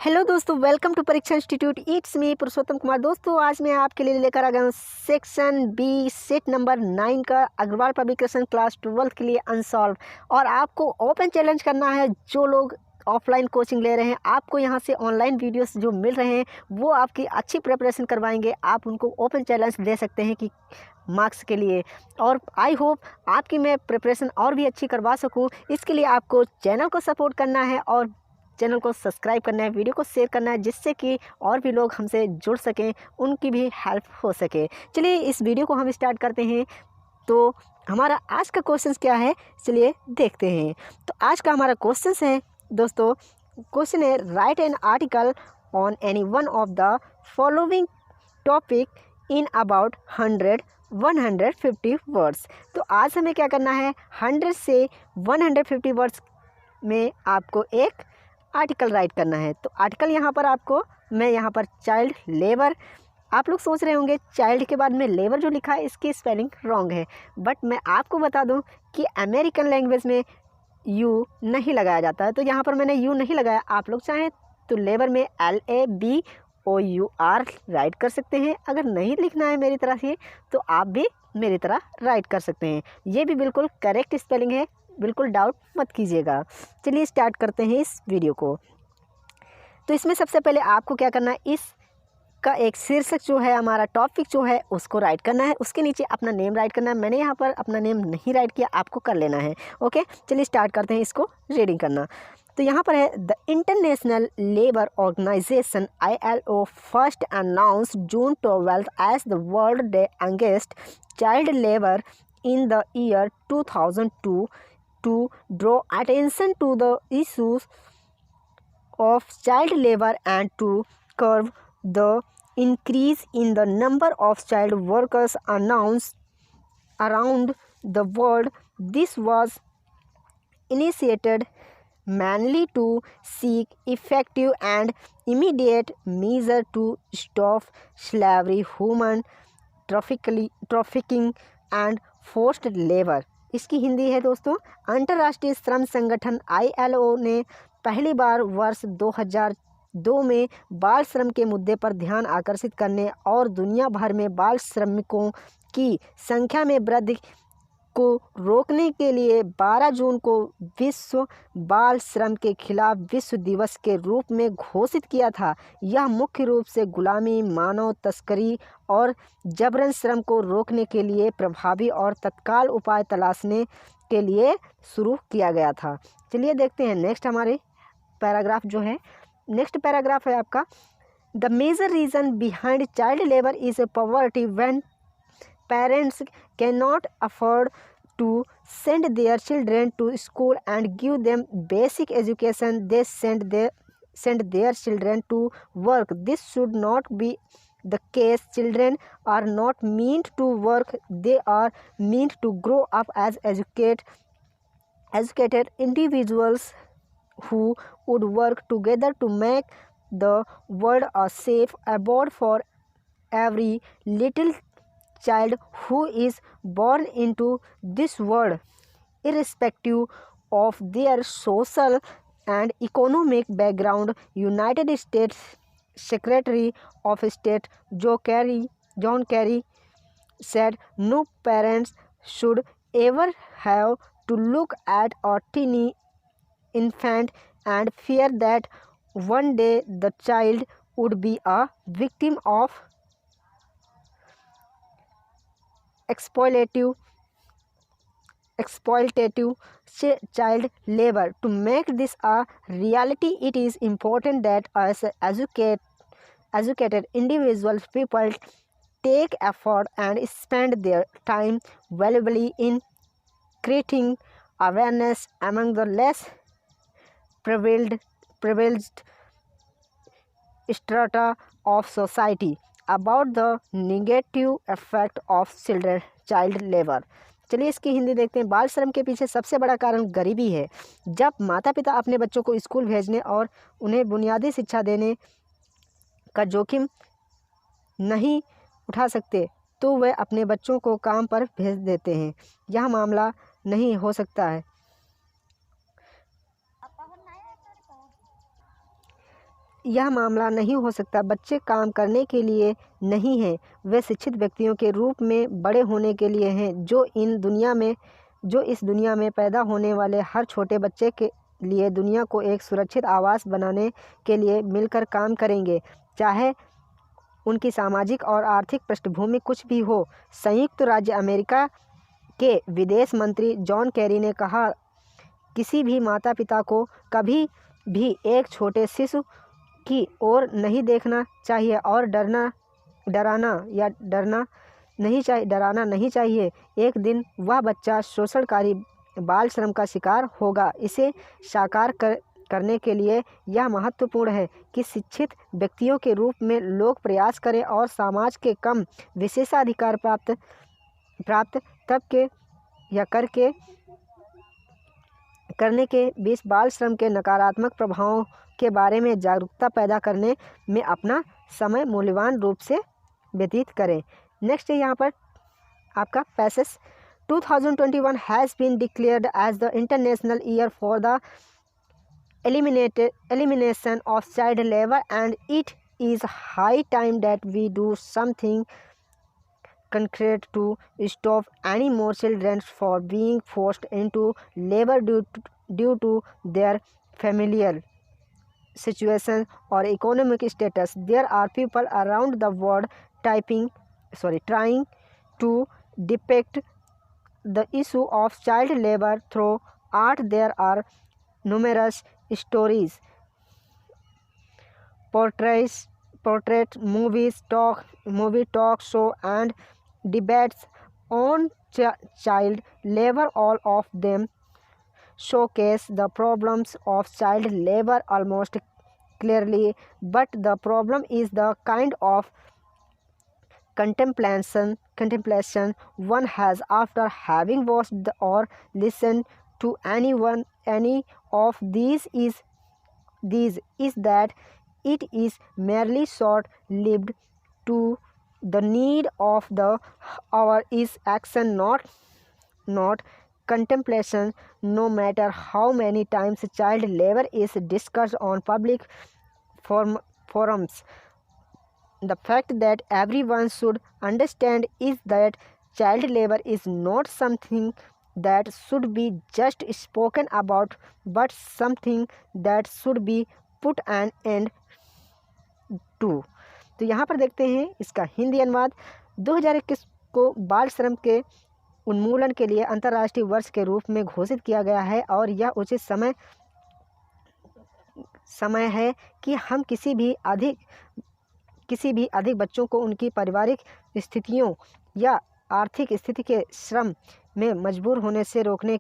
Hello दोस्तों, welcome to परीक्षा institute. It's me पुरुषोत्तम कुमार। दोस्तों, आज मैं आपके लिए लेकर आ गया हूँ सेक्शन बी सेट नंबर 9 का अग्रवाल पब्लिकेशन क्लास 12 के लिए अनसॉल्व। और आपको ओपन चैलेंज करना है। जो लोग ऑफलाइन कोचिंग ले रहे हैं, आपको यहाँ से ऑनलाइन वीडियोस जो मिल रहे हैं वो आपकी अच्छी प्रिपरेशन करवाएंगे। आप उनको ओपन चैलेंज दे सकते हैं कि मार्क्स के लिए। और आई होप आपकी मैं प्रिपरेशन और भी अच्छी करवा सकूँ। इसके लिए आपको चैनल को सपोर्ट करना है और चैनल को सब्सक्राइब करना है, वीडियो को शेयर करना है, जिससे कि और भी लोग हमसे जुड़ सकें, उनकी भी हेल्प हो सके। चलिए इस वीडियो को हम स्टार्ट करते हैं। तो हमारा आज का क्वेश्चन क्या है, चलिए देखते हैं। तो आज का हमारा क्वेश्चन है दोस्तों, क्वेश्चन है right an article on any one of the following topic in about 150 words. तो आज हमें क्या करना है, 100 से 150 वर्ड्स में आपको एक आर्टिकल राइट करना है। तो आर्टिकल यहाँ पर आपको मैं यहाँ पर चाइल्ड लेबर, आप लोग सोच रहे होंगे चाइल्ड के बाद में लेबर जो लिखा है इसकी स्पेलिंग रॉन्ग है, बट मैं आपको बता दूं कि अमेरिकन लैंग्वेज में यू नहीं लगाया जाता है। तो यहाँ पर मैंने यू नहीं लगाया। आप लोग चाहें तो लेबर में LABOUR राइट कर सकते हैं। अगर नहीं लिखना है मेरी तरह से तो आप भी मेरी तरह राइट कर सकते हैं। ये भी बिल्कुल करेक्ट स्पेलिंग है, बिल्कुल डाउट मत कीजिएगा। चलिए स्टार्ट करते हैं इस वीडियो को। तो इसमें सबसे पहले आपको क्या करना है, इसका एक शीर्षक जो है, हमारा टॉपिक जो है उसको राइट करना है। उसके नीचे अपना नेम राइट करना है। मैंने यहाँ पर अपना नेम नहीं राइट किया, आपको कर लेना है। ओके, चलिए स्टार्ट करते हैं इसको रीडिंग करना। तो यहाँ पर है the International Labour Organization ILO first announce June 12 as the world day against child labour in the year 2002 to draw attention to the issues of child labor and to curb the increase in the number of child workers announced around the world. This was initiated mainly to seek effective and immediate measures to stop slavery, human trafficking and forced labour. इसकी हिंदी है दोस्तों, अंतर्राष्ट्रीय श्रम संगठन ILO ने पहली बार वर्ष 2002 में बाल श्रम के मुद्दे पर ध्यान आकर्षित करने और दुनिया भर में बाल श्रमिकों की संख्या में वृद्धि को रोकने के लिए 12 जून को विश्व बाल श्रम के खिलाफ विश्व दिवस के रूप में घोषित किया था। यह मुख्य रूप से गुलामी, मानव तस्करी और जबरन श्रम को रोकने के लिए प्रभावी और तत्काल उपाय तलाशने के लिए शुरू किया गया था। चलिए देखते हैं नेक्स्ट हमारे पैराग्राफ जो है। नेक्स्ट पैराग्राफ है आपका, the major reason behind child labour is poverty. When parents cannot afford to send their children to school and give them basic education, they send their children to work. This should not be the case. Children are not meant to work, they are meant to grow up as educated individuals who would work together to make the world a safe abode for every little child who is born into this world, irrespective of their social and economic background. United States Secretary of State John Kerry said no parents should ever have to look at a teeny infant and fear that one day the child would be a victim of exploitative child labor. To make this a reality, it is important that as educated individuals, people take effort and spend their time valuably in creating awareness among the less privileged strata of society about the negative effect of child labor. चलिए इसकी हिंदी देखते हैं। बाल श्रम के पीछे सबसे बड़ा कारण गरीबी है। जब माता पिता अपने बच्चों को स्कूल भेजने और उन्हें बुनियादी शिक्षा देने का जोखिम नहीं उठा सकते तो वे अपने बच्चों को काम पर भेज देते हैं। यह मामला नहीं हो सकता है। यह मामला नहीं हो सकता। बच्चे काम करने के लिए नहीं हैं, वे शिक्षित व्यक्तियों के रूप में बड़े होने के लिए हैं, जो इस दुनिया में पैदा होने वाले हर छोटे बच्चे के लिए दुनिया को एक सुरक्षित आवास बनाने के लिए मिलकर काम करेंगे, चाहे उनकी सामाजिक और आर्थिक पृष्ठभूमि कुछ भी हो। संयुक्त राज्य अमेरिका के विदेश मंत्री जॉन केरी ने कहा, किसी भी माता पिता को कभी भी एक छोटे शिशु की ओर नहीं देखना चाहिए और डराना नहीं चाहिए। एक दिन वह बच्चा शोषणकारी बाल श्रम का शिकार होगा। इसे साकार करने के लिए यह महत्वपूर्ण है कि शिक्षित व्यक्तियों के रूप में लोग प्रयास करें और समाज के कम विशेषाधिकार प्राप्त तबके या करने के बीच बाल श्रम के नकारात्मक प्रभावों के बारे में जागरूकता पैदा करने में अपना समय मूल्यवान रूप से व्यतीत करें। नेक्स्ट है यहाँ पर आपका passage. 2021 has been declared as the international year for the elimination of child labor, and it is high time that we do something concrete to stop any more children for being forced into labor due to their familial situation or economic status. There are people around the world trying to depict the issue of child labor through art. There are numerous stories, portrait movies, talk show, and debates on child labor. All of them showcase the problems of child labor almost clearly, but the problem is the kind of contemplation one has after having watched or listened to any of these is that it is merely short-lived. To the need of the hour is action, not contemplation. No matter how many times child labor is discussed on public forums, the fact that everyone should understand is that child labor is not something that should be just spoken about, but something that should be put an end to. तो यहाँ पर देखते हैं इसका हिंदी अनुवाद। 2021 को बाल श्रम के उन्मूलन के लिए अंतर्राष्ट्रीय वर्ष के रूप में घोषित किया गया है, और यह उचित समय है कि हम किसी भी अधिक बच्चों को उनकी पारिवारिक स्थितियों या आर्थिक स्थिति के श्रम में मजबूर होने से रोकने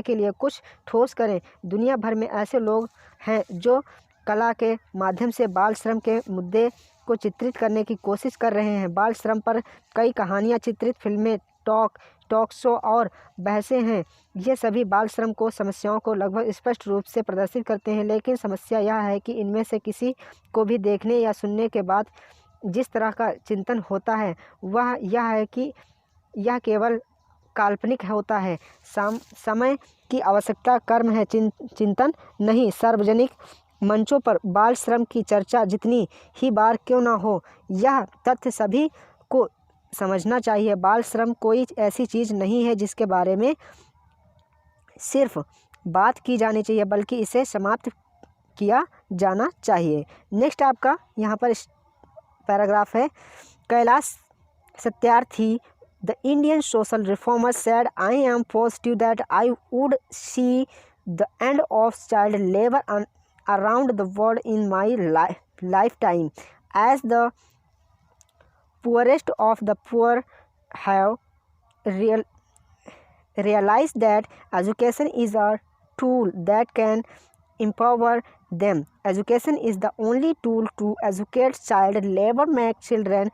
के लिए कुछ ठोस करें। दुनिया भर में ऐसे लोग हैं जो कला के माध्यम से बाल श्रम के मुद्दे को चित्रित करने की कोशिश कर रहे हैं। बाल श्रम पर कई कहानियाँ, चित्रित फिल्में, टॉक शो और बहसें हैं। ये सभी बाल श्रम को समस्याओं को लगभग स्पष्ट रूप से प्रदर्शित करते हैं, लेकिन समस्या यह है कि इनमें से किसी को भी देखने या सुनने के बाद जिस तरह का चिंतन होता है वह यह है कि यह केवल काल्पनिक होता है। समय की आवश्यकता कर्म है, चिंतन नहीं। सार्वजनिक मंचों पर बाल श्रम की चर्चा जितनी ही बार क्यों ना हो, यह तथ्य सभी को समझना चाहिए। बाल श्रम कोई ऐसी चीज़ नहीं है जिसके बारे में सिर्फ बात की जानी चाहिए, बल्कि इसे समाप्त किया जाना चाहिए। नेक्स्ट आपका यहाँ पर पैराग्राफ है। Kailash Satyarthi, the Indian social reformer, said, I am positive that I would see the end of child labor around the world in my lifetime, as the poorest of the poor have realized that education is a tool that can empower them. Education is the only tool to educate child labor. Make children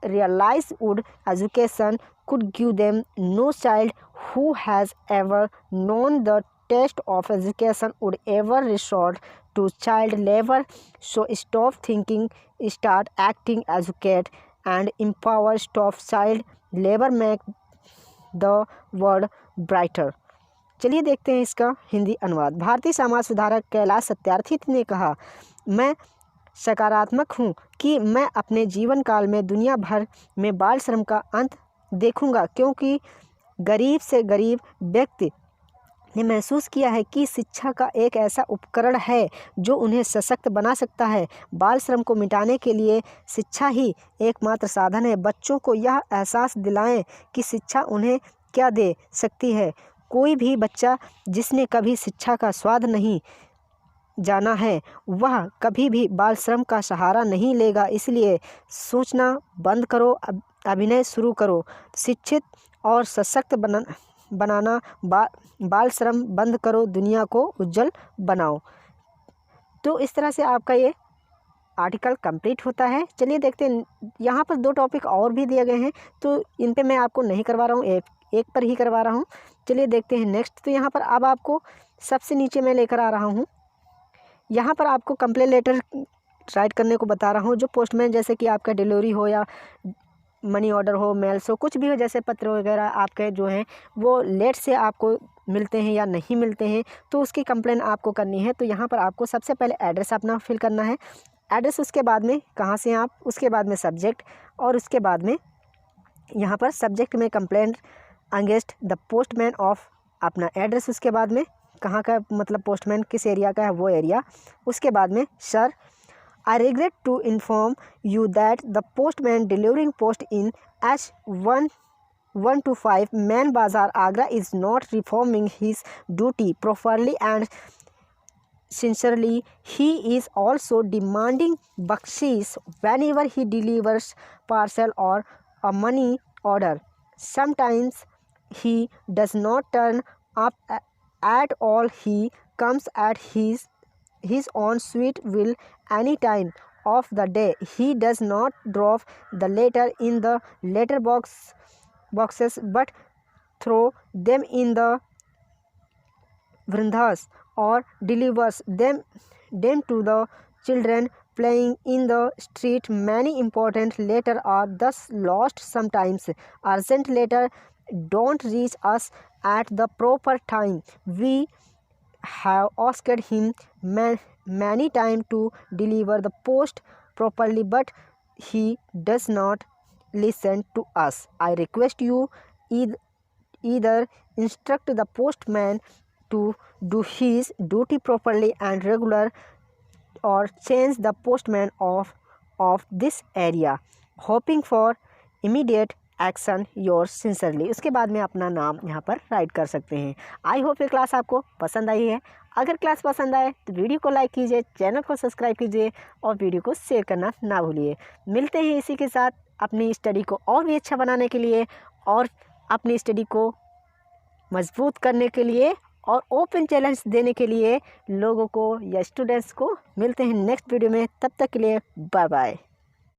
realize would education could give them. No child who has ever known the taste of education would ever resort to child labor. So stop thinking, start acting, educate and empower. Stop child labor, make the world brighter. चलिए देखते हैं इसका हिंदी अनुवाद। भारतीय समाज सुधारक कैलाश सत्यार्थी ने कहा मैं सकारात्मक हूँ कि मैं अपने जीवन काल में दुनिया भर में बाल श्रम का अंत देखूँगा, क्योंकि गरीब से गरीब व्यक्ति ने महसूस किया है कि शिक्षा का एक ऐसा उपकरण है जो उन्हें सशक्त बना सकता है। बाल श्रम को मिटाने के लिए शिक्षा ही एकमात्र साधन है। बच्चों को यह एहसास दिलाएं कि शिक्षा उन्हें क्या दे सकती है। कोई भी बच्चा जिसने कभी शिक्षा का स्वाद नहीं जाना है, वह कभी भी बाल श्रम का सहारा नहीं लेगा। इसलिए सोचना बंद करो, अभिनय शुरू करो। शिक्षित और सशक्त बनाना, बाल श्रम बंद करो, दुनिया को उज्जवल बनाओ। तो इस तरह से आपका ये आर्टिकल कंप्लीट होता है। चलिए देखते हैं, यहाँ पर 2 टॉपिक और भी दिए गए हैं, तो इन पे मैं आपको नहीं करवा रहा हूँ, एक पर ही करवा रहा हूँ। चलिए देखते हैं नेक्स्ट। तो यहाँ पर अब आपको सबसे नीचे मैं लेकर आ रहा हूँ, यहाँ पर आपको कंप्लेन लेटर राइट करने को बता रहा हूँ। जो पोस्टमैन, जैसे कि आपका डिलीवरी हो या मनी ऑर्डर हो, मेल्स हो, कुछ भी हो, जैसे पत्र वगैरह आपके जो हैं वो लेट से आपको मिलते हैं या नहीं मिलते हैं, तो उसकी कंप्लेन आपको करनी है। तो यहाँ पर आपको सबसे पहले एड्रेस अपना फिल करना है, एड्रेस, उसके बाद में कहाँ से आप, उसके बाद में सब्जेक्ट, और उसके बाद में यहाँ पर सब्जेक्ट में complaint against the postman of अपना एड्रेस, उसके बाद में कहाँ का, मतलब पोस्टमैन किस एरिया का है वो एरिया, उसके बाद में sir, I regret to inform you that the postman delivering post in H1125 Man Bazar, Agra is not performing his duty properly and sincerely. He is also demanding bakshish whenever he delivers parcel or a money order. Sometimes he does not turn up at all. He comes at his own sweet will any time of the day. He does not drop the letter in the letter boxes but throw them in the vrindhas or delivers them to the children playing in the street. Many important letters are thus lost. Sometimes urgent letters don't reach us at the proper time. We have asked him many times to deliver the post properly, but he does not listen to us. I request you either instruct the postman to do his duty properly and regular, or change the postman of this area. Hoping for immediate action your sincerely. उसके बाद में अपना नाम यहाँ पर right कर सकते हैं। आई होप ये क्लास आपको पसंद आई है। अगर क्लास पसंद आए तो वीडियो को लाइक कीजिए, चैनल को सब्सक्राइब कीजिए और वीडियो को शेयर करना ना भूलिए। मिलते हैं इसी के साथ अपनी स्टडी को और भी अच्छा बनाने के लिए और अपनी स्टडी को मजबूत करने के लिए और ओपन चैलेंज देने के लिए लोगों को या स्टूडेंट्स को। मिलते हैं नेक्स्ट वीडियो में, तब तक के लिए बाय बाय।